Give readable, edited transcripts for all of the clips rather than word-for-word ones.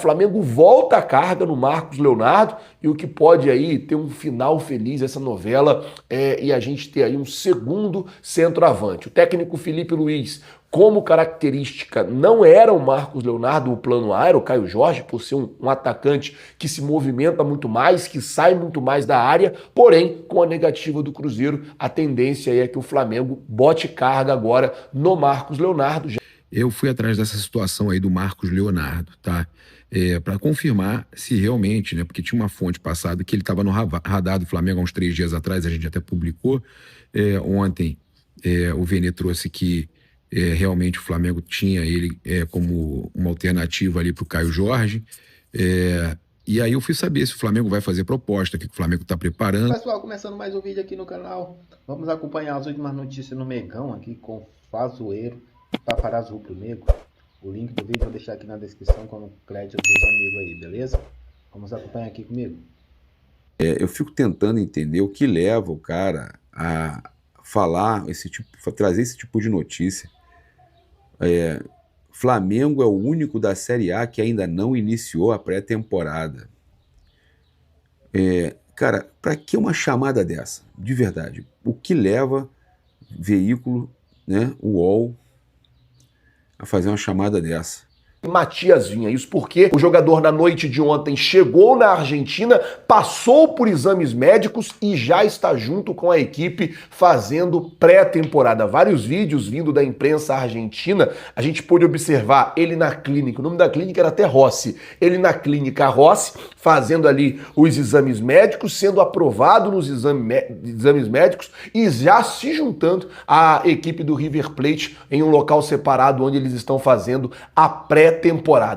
Flamengo volta a carga no Marcos Leonardo e o que pode aí ter um final feliz essa novela e a gente ter aí um segundo centroavante. O técnico Felipe Luiz, como característica, não era o Marcos Leonardo o plano A, era o Caio Jorge, por ser um atacante que se movimenta muito mais, que sai muito mais da área, porém, com a negativa do Cruzeiro, a tendência é que o Flamengo bote carga agora no Marcos Leonardo. Eu fui atrás dessa situação aí do Marcos Leonardo, tá? Para confirmar se realmente, né? Porque tinha uma fonte passada que ele estava no radar do Flamengo há uns 3 dias atrás, a gente até publicou. Ontem o Vene trouxe que realmente o Flamengo tinha ele como uma alternativa ali para o Caio Jorge. E aí eu fui saber se o Flamengo vai fazer proposta, o que o Flamengo está preparando. Pessoal, começando mais um vídeo aqui no canal. Vamos acompanhar as últimas notícias no Mengão aqui com Fazoeiro. Paparazzo rubro-negro. O link do vídeo eu vou deixar aqui na descrição com o crédito dos amigos aí, beleza? Vamos acompanhar aqui comigo. Eu fico tentando entender o que leva o cara a falar trazer esse tipo de notícia. Flamengo é o único da Série A que ainda não iniciou a pré-temporada. Cara, para que uma chamada dessa? De verdade. O que leva veículo, né, o UOL, a fazer uma chamada dessa? Matias Vinha. Isso porque o jogador na noite de ontem chegou na Argentina, passou por exames médicos e já está junto com a equipe fazendo pré-temporada. Vários vídeos vindo da imprensa argentina, a gente pôde observar ele na clínica, o nome da clínica era até Rossi, ele na clínica Rossi, fazendo ali os exames médicos, sendo aprovado nos exames médicos e já se juntando à equipe do River Plate em um local separado onde eles estão fazendo a pré-temporada.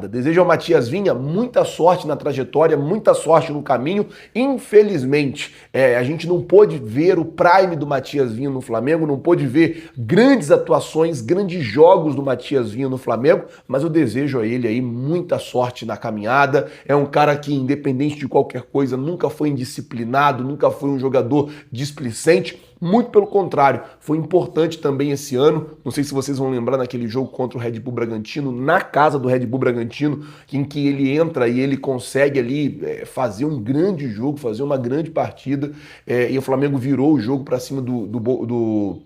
Desejo ao Matias Vinha muita sorte na trajetória, muita sorte no caminho. Infelizmente, a gente não pôde ver o prime do Matias Vinha no Flamengo, não pôde ver grandes atuações, grandes jogos do Matias Vinha no Flamengo, mas eu desejo a ele aí muita sorte na caminhada. É um cara que, independente de qualquer coisa, nunca foi indisciplinado, nunca foi um jogador displicente. Muito pelo contrário, foi importante também esse ano, não sei se vocês vão lembrar naquele jogo contra o Red Bull Bragantino, na casa do Red Bull Bragantino, em que ele entra e ele consegue ali fazer um grande jogo, fazer uma grande partida, e o Flamengo virou o jogo para cima do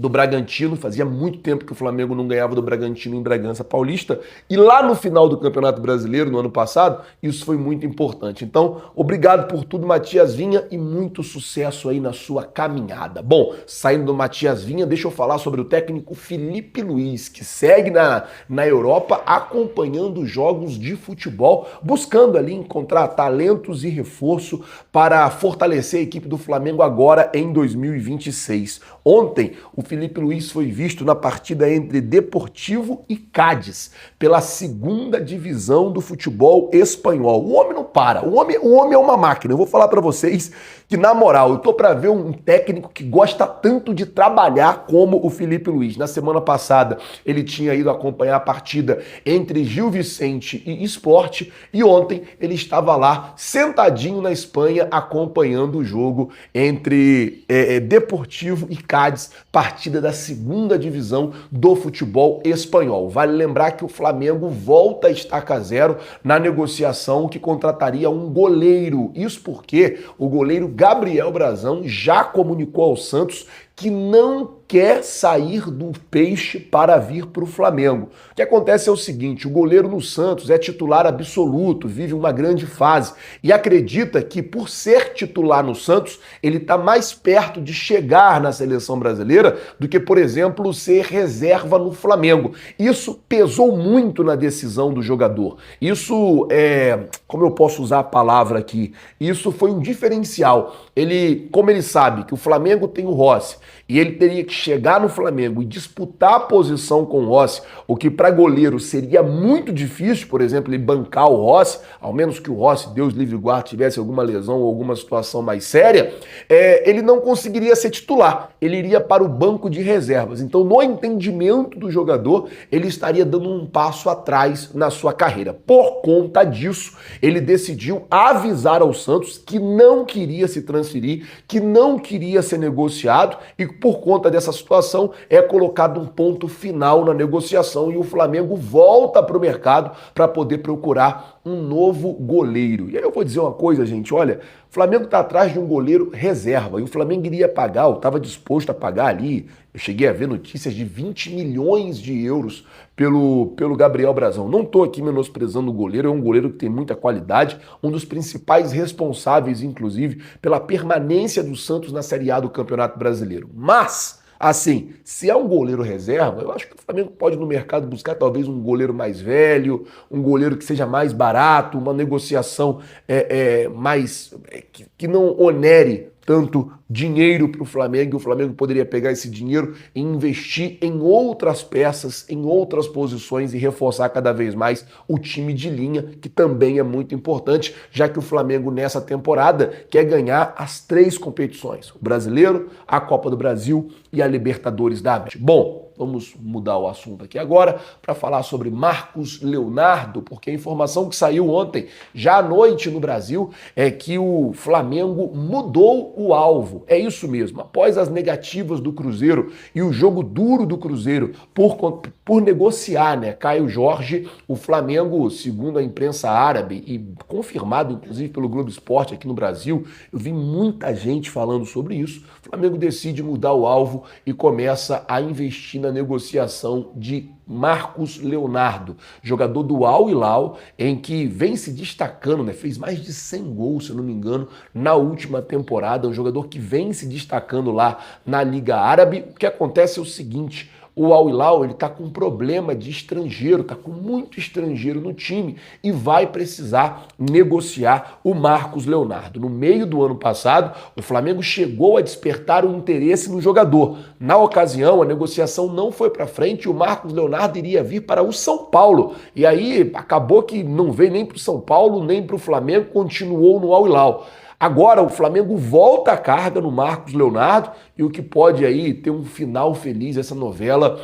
Bragantino. Fazia muito tempo que o Flamengo não ganhava do Bragantino em Bragança Paulista, e lá no final do Campeonato Brasileiro, no ano passado, isso foi muito importante. Então, obrigado por tudo, Matias Vinha, e muito sucesso aí na sua caminhada. Bom, saindo do Matias Vinha, deixa eu falar sobre o técnico Felipe Luiz, que segue na Europa acompanhando jogos de futebol, buscando ali encontrar talentos e reforço para fortalecer a equipe do Flamengo agora em 2026. Ontem, o Felipe Luiz foi visto na partida entre Deportivo e Cádiz, pela segunda divisão do futebol espanhol. O homem não para, o homem é uma máquina. Eu vou falar para vocês que, na moral, eu tô para ver um técnico que gosta tanto de trabalhar como o Felipe Luiz. Na semana passada, ele tinha ido acompanhar a partida entre Gil Vicente e Sport, e ontem ele estava lá, sentadinho na Espanha, acompanhando o jogo entre Deportivo e Cádiz, partida da segunda divisão do futebol espanhol. Vale lembrar que o Flamengo volta a estaca zero na negociação que contrataria um goleiro. Isso porque o goleiro Gabriel Brazão já comunicou ao Santos que não quer sair do Peixe para vir para o Flamengo. O que acontece é o seguinte: o goleiro no Santos é titular absoluto, vive uma grande fase e acredita que, por ser titular no Santos, ele está mais perto de chegar na seleção brasileira do que, por exemplo, ser reserva no Flamengo. Isso pesou muito na decisão do jogador. Isso como eu posso usar a palavra aqui? Isso foi um diferencial. Como ele sabe que o Flamengo tem o Rossi e ele teria que chegar no Flamengo e disputar a posição com o Rossi, o que para goleiro seria muito difícil, por exemplo, ele bancar o Rossi, ao menos que o Rossi, Deus livre e guarde, tivesse alguma lesão ou alguma situação mais séria, ele não conseguiria ser titular, ele iria para o banco de reservas. Então, no entendimento do jogador, ele estaria dando um passo atrás na sua carreira. Por conta disso, ele decidiu avisar ao Santos que não queria se transferir, que não queria ser negociado, e por conta dessa situação é colocado um ponto final na negociação e o Flamengo volta para o mercado para poder procurar um novo goleiro. E aí eu vou dizer uma coisa, gente, olha, o Flamengo está atrás de um goleiro reserva e o Flamengo iria pagar, ou estava disposto a pagar ali, eu cheguei a ver notícias de 20 milhões de euros pelo Gabriel Brazão. Não estou aqui menosprezando o goleiro, é um goleiro que tem muita qualidade, um dos principais responsáveis, inclusive, pela permanência do Santos na Série A do Campeonato Brasileiro. Mas, assim, se é um goleiro reserva, eu acho que o Flamengo pode no mercado buscar talvez um goleiro mais velho, um goleiro que seja mais barato, uma negociação que não onere tanto dinheiro para o Flamengo, e o Flamengo poderia pegar esse dinheiro e investir em outras peças, em outras posições e reforçar cada vez mais o time de linha, que também é muito importante, já que o Flamengo nessa temporada quer ganhar as 3 competições, o Brasileiro, a Copa do Brasil e a Libertadores da América. Bom, vamos mudar o assunto aqui agora para falar sobre Marcos Leonardo, porque a informação que saiu ontem, já à noite no Brasil, é que o Flamengo mudou o alvo. É isso mesmo. Após as negativas do Cruzeiro e o jogo duro do Cruzeiro por negociar, né, Caio Jorge, o Flamengo, segundo a imprensa árabe e confirmado inclusive pelo Globo Esporte aqui no Brasil, eu vi muita gente falando sobre isso. O Flamengo decide mudar o alvo e começa a investir na negociação de Marcos Leonardo, jogador do Al Hilal, em que vem se destacando, né? Fez mais de 100 gols, se eu não me engano, na última temporada, um jogador que vem se destacando lá na Liga Árabe. O que acontece é o seguinte: o Al Hilal, ele tá com um problema de estrangeiro, tá com muito estrangeiro no time e vai precisar negociar o Marcos Leonardo. No meio do ano passado, o Flamengo chegou a despertar o interesse no jogador. Na ocasião, a negociação não foi para frente e o Marcos Leonardo iria vir para o São Paulo. E aí acabou que não veio nem para o São Paulo, nem para o Flamengo, continuou no Al Hilal. Agora o Flamengo volta a carga no Marcos Leonardo e o que pode aí ter um final feliz essa novela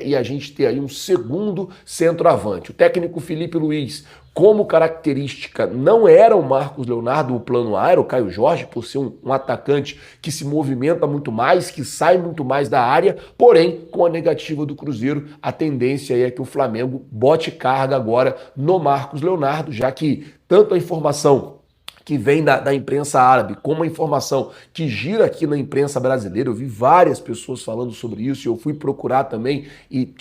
e a gente ter aí um segundo centroavante. O técnico Felipe Luiz, como característica, não era o Marcos Leonardo o plano A, era o Caio Jorge, por ser um atacante que se movimenta muito mais, que sai muito mais da área, porém, com a negativa do Cruzeiro, a tendência é que o Flamengo bote carga agora no Marcos Leonardo, já que tanto a informação que vem da imprensa árabe, como a informação que gira aqui na imprensa brasileira, eu vi várias pessoas falando sobre isso e eu fui procurar também e,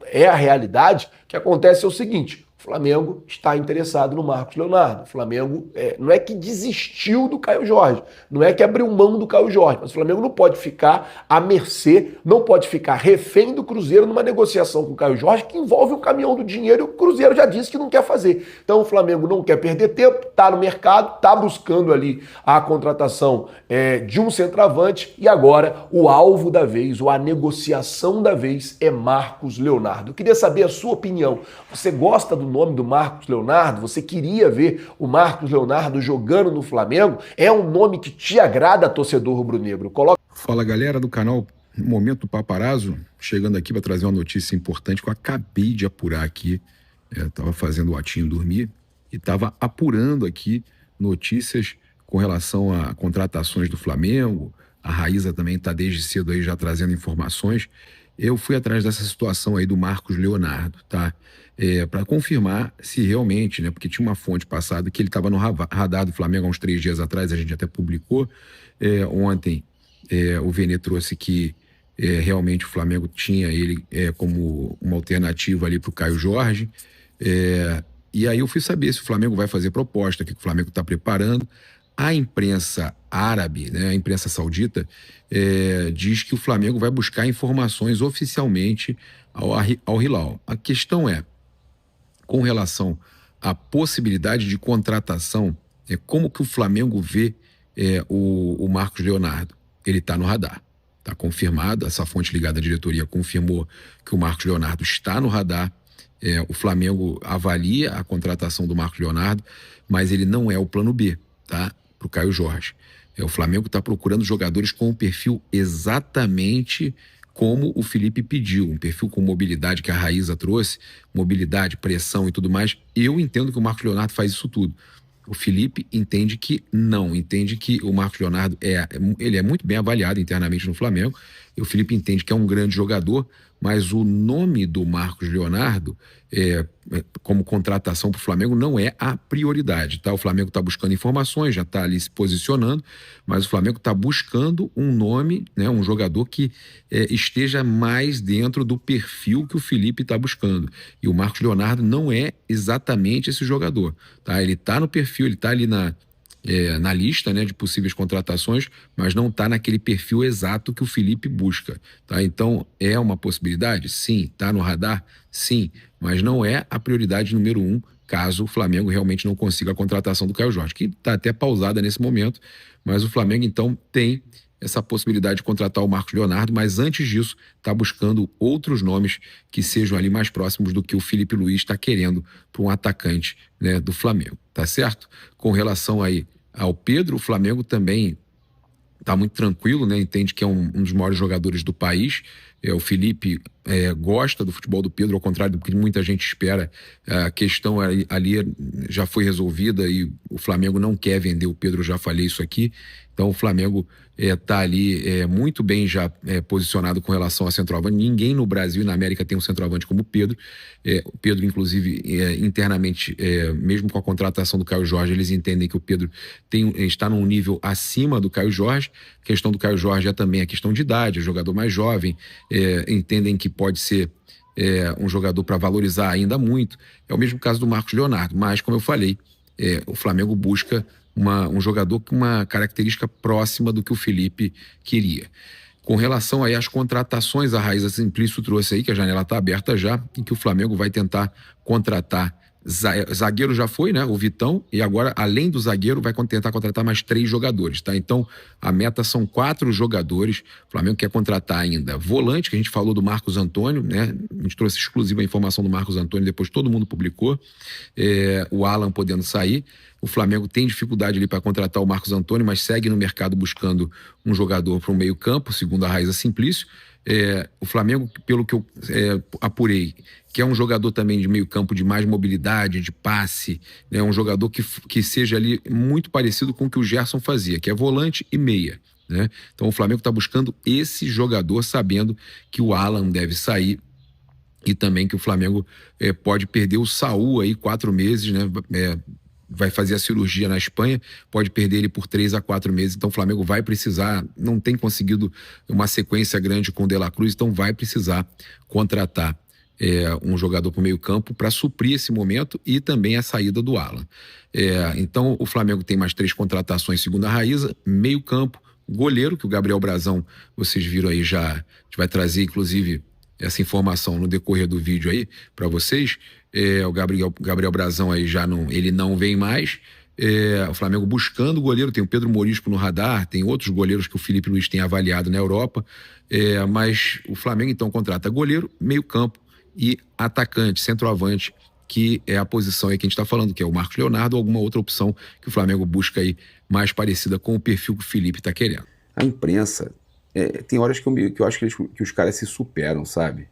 é a realidade. O que acontece é o seguinte: o Flamengo está interessado no Marcos Leonardo. O Flamengo não é que desistiu do Caio Jorge, não é que abriu mão do Caio Jorge, mas o Flamengo não pode ficar à mercê, não pode ficar refém do Cruzeiro numa negociação com o Caio Jorge que envolve o caminhão do dinheiro e o Cruzeiro já disse que não quer fazer. Então o Flamengo não quer perder tempo, está no mercado, está buscando ali a contratação de um centroavante e agora o alvo da vez, ou a negociação da vez é Marcos Leonardo. Eu queria saber a sua opinião. Você gosta do nome do Marcos Leonardo? Você queria ver o Marcos Leonardo jogando no Flamengo? É um nome que te agrada, torcedor rubro-negro? Fala, galera do canal Momento Paparazzo, chegando aqui para trazer uma notícia importante que eu acabei de apurar aqui. Estava fazendo o Atinho dormir e estava apurando aqui notícias com relação a contratações do Flamengo. A Raíza também está desde cedo aí já trazendo informações. Eu fui atrás dessa situação aí do Marcos Leonardo, tá? Para confirmar se realmente, né? Porque tinha uma fonte passada que ele estava no radar do Flamengo há uns 3 dias atrás, a gente até publicou. Ontem o Vene trouxe que realmente o Flamengo tinha ele como uma alternativa ali para o Caio Jorge. E aí eu fui saber se o Flamengo vai fazer proposta, o que o Flamengo está preparando. A imprensa árabe, né, a imprensa saudita, diz que o Flamengo vai buscar informações oficialmente ao Hilal. A questão é, com relação à possibilidade de contratação, como que o Flamengo vê o Marcos Leonardo? Ele está no radar, está confirmado, essa fonte ligada à diretoria confirmou que o Marcos Leonardo está no radar. O Flamengo avalia a contratação do Marcos Leonardo, mas ele não é o plano B, tá? Para o Caio Jorge. O Flamengo está procurando jogadores com um perfil exatamente como o Felipe pediu, um perfil com mobilidade que a Raíza trouxe, mobilidade, pressão e tudo mais. Eu entendo que o Marcos Leonardo faz isso tudo. O Felipe entende que não, entende que o Marcos Leonardo ele é muito bem avaliado internamente no Flamengo, e o Felipe entende que é um grande jogador, mas o nome do Marcos Leonardo, como contratação para o Flamengo, não é a prioridade, tá? O Flamengo está buscando informações, já está ali se posicionando, mas o Flamengo está buscando um nome, né, um jogador que esteja mais dentro do perfil que o Felipe está buscando. E o Marcos Leonardo não é exatamente esse jogador, tá? Ele está no perfil, ele está ali na lista, né, de possíveis contratações, mas não está naquele perfil exato que o Felipe busca, tá? Então, é uma possibilidade? Sim. Está no radar? Sim. Mas não é a prioridade número 1, caso o Flamengo realmente não consiga a contratação do Caio Jorge, que está até pausada nesse momento, mas o Flamengo, então, tem essa possibilidade de contratar o Marcos Leonardo, mas antes disso, está buscando outros nomes que sejam ali mais próximos do que o Felipe Luiz está querendo para um atacante, né, do Flamengo, tá certo? Com relação aí ao Pedro, o Flamengo também está muito tranquilo, né? Entende que é um dos maiores jogadores do país. O Felipe gosta do futebol do Pedro, ao contrário do que muita gente espera. A questão ali já foi resolvida e o Flamengo não quer vender o Pedro, já falei isso aqui. Então o Flamengo está ali muito bem já posicionado com relação a centroavante. Ninguém no Brasil e na América tem um centroavante como o Pedro. O Pedro, inclusive, internamente, mesmo com a contratação do Caio Jorge, eles entendem que o Pedro está num nível acima do Caio Jorge. A questão do Caio Jorge é também a questão de idade, é um jogador mais jovem, entendem que pode ser um jogador para valorizar ainda muito. É o mesmo caso do Marcos Leonardo, mas, como eu falei, o Flamengo busca um jogador com uma característica próxima do que o Felipe queria. Com relação aí às contratações, a Raíza Simplício trouxe aí, que a janela está aberta já, em que o Flamengo vai tentar contratar zagueiro, já foi, né? O Vitão, e agora, além do zagueiro, vai tentar contratar mais 3 jogadores, tá? Então, a meta são 4 jogadores. O Flamengo quer contratar ainda volante, que a gente falou do Marcos Antônio, né? A gente trouxe exclusiva informação do Marcos Antônio, depois todo mundo publicou. O Alan podendo sair. O Flamengo tem dificuldade ali para contratar o Marcos Antônio, mas segue no mercado buscando um jogador para o meio-campo, segundo a Raíza Simplício. O Flamengo, pelo que eu apurei, que é um jogador também de meio-campo de mais mobilidade, de passe, né? Um jogador que seja ali muito parecido com o que o Gerson fazia, que é volante e meia, né? Então o Flamengo está buscando esse jogador, sabendo que o Alan deve sair e também que o Flamengo pode perder o Saúl aí 4 meses, né? Vai fazer a cirurgia na Espanha, pode perder ele por 3 a 4 meses, então o Flamengo vai precisar, não tem conseguido uma sequência grande com o De La Cruz, então vai precisar contratar um jogador para o meio campo para suprir esse momento e também a saída do Alan. Então o Flamengo tem mais 3 contratações, segundo a Raíza, meio campo, goleiro, que o Gabriel Brazão, vocês viram aí já, a gente vai trazer inclusive essa informação no decorrer do vídeo aí para vocês. O Gabriel Brazão aí ele não vem mais. O Flamengo buscando o goleiro, tem o Pedro Morisco no radar, tem outros goleiros que o Felipe Luiz tem avaliado na Europa, mas o Flamengo então contrata goleiro, meio campo e atacante, centroavante, que é a posição aí que a gente está falando, que é o Marcos Leonardo, ou alguma outra opção que o Flamengo busca aí mais parecida com o perfil que o Felipe está querendo. A imprensa, tem horas que eu acho que os caras se superam, sabe?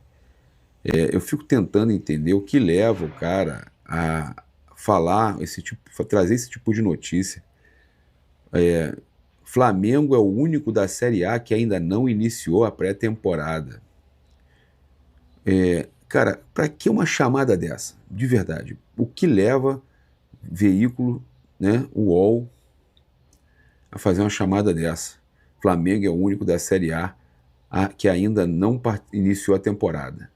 Eu fico tentando entender o que leva o cara a falar trazer esse tipo de notícia. Flamengo é o único da Série A que ainda não iniciou a pré-temporada. Cara, para que uma chamada dessa? De verdade. O que leva veículo, né, o UOL, a fazer uma chamada dessa? Flamengo é o único da Série A que ainda não iniciou a temporada.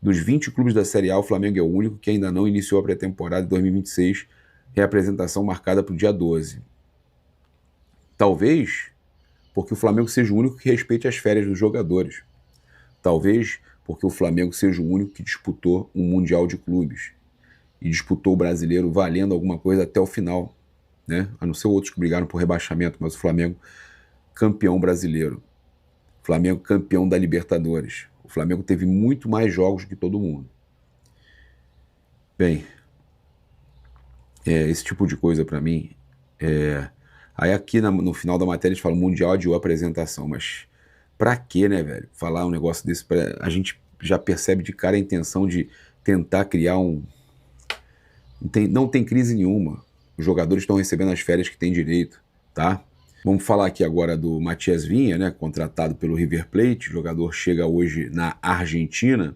Dos 20 clubes da Série A, o Flamengo é o único que ainda não iniciou a pré-temporada de 2026, reapresentação marcada para o dia 12. Talvez porque o Flamengo seja o único que respeite as férias dos jogadores. Talvez porque o Flamengo seja o único que disputou um Mundial de Clubes e disputou o Brasileiro valendo alguma coisa até o final, né? A não ser outros que brigaram por rebaixamento, mas o Flamengo campeão brasileiro. O Flamengo campeão da Libertadores. O Flamengo teve muito mais jogos que todo mundo. Bem, esse tipo de coisa para mim. Aí aqui no final da matéria eles falam Mundial adiou a apresentação, mas pra quê, né, velho? Falar um negócio desse, a gente já percebe de cara a intenção de tentar criar não tem crise nenhuma. Os jogadores estão recebendo as férias que têm direito, tá? Vamos falar aqui agora do Matias Vinha, né, contratado pelo River Plate. O jogador chega hoje na Argentina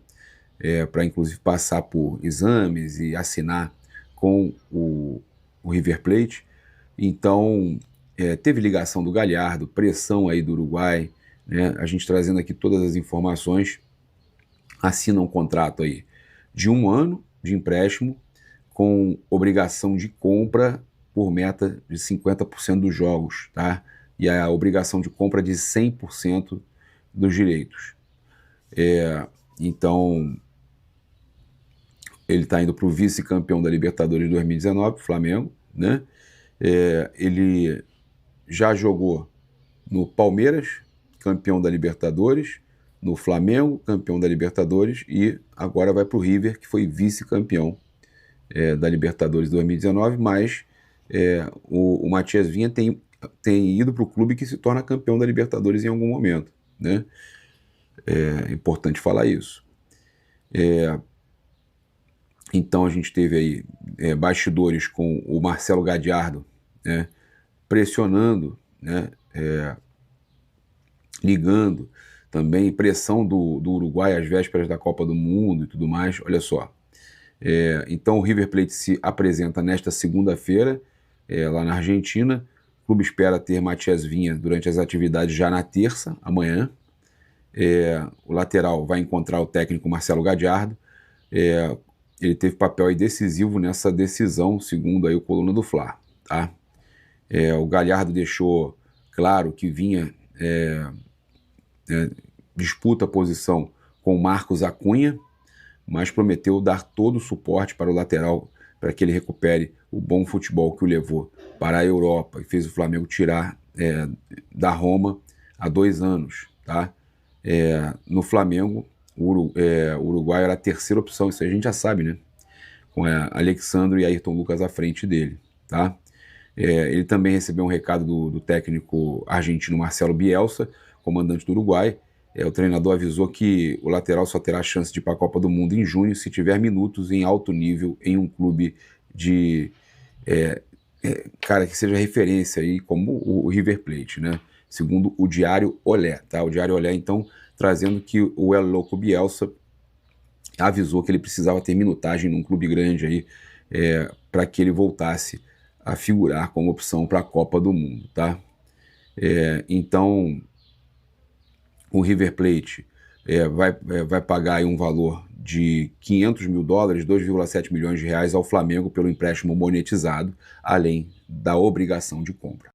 para inclusive passar por exames e assinar com o River Plate. Então, teve ligação do Galhardo, pressão aí do Uruguai, né, a gente trazendo aqui todas as informações. Assina um contrato aí de 1 ano de empréstimo com obrigação de compra por meta de 50% dos jogos, tá? E a obrigação de compra de 100% dos direitos. Então, ele está indo para o vice-campeão da Libertadores de 2019, Flamengo, né? Ele já jogou no Palmeiras, campeão da Libertadores, no Flamengo, campeão da Libertadores, e agora vai para o River, que foi vice-campeão da Libertadores 2019, mas o Matias Vinha tem ido para o clube que se torna campeão da Libertadores em algum momento, né? É importante falar isso. Então a gente teve aí bastidores com o Marcelo Gallardo, né, pressionando, né, ligando também, pressão do Uruguai às vésperas da Copa do Mundo e tudo mais. Olha só. Então o River Plate se apresenta nesta segunda-feira, lá na Argentina. O clube espera ter Matias Vinha durante as atividades já na terça, amanhã. O lateral vai encontrar o técnico Marcelo Gallardo. Ele teve papel aí decisivo nessa decisão, segundo aí o Coluna do Fla, tá? O Gallardo deixou claro que Vinha disputa a posição com o Marcos Acunha, mas prometeu dar todo o suporte para o lateral para que ele recupere o bom futebol que o levou para a Europa e fez o Flamengo tirar da Roma há 2 anos, tá? No Flamengo, o Uruguai era a terceira opção, isso a gente já sabe, né? Com Alexandre e Ayrton Lucas à frente dele, tá? Ele também recebeu um recado do técnico argentino Marcelo Bielsa, comandante do Uruguai. O treinador avisou que o lateral só terá chance de ir para a Copa do Mundo em junho se tiver minutos em alto nível em um clube de cara que seja referência aí, como o River Plate, né? Segundo o Diário Olé, tá? O Diário Olé, então, trazendo que o El Loco Bielsa avisou que ele precisava ter minutagem num clube grande aí, para que ele voltasse a figurar como opção para a Copa do Mundo, tá? Então, o River Plate vai pagar aí um valor de 500 mil dólares, 2,7 milhões de reais ao Flamengo pelo empréstimo monetizado, além da obrigação de compra.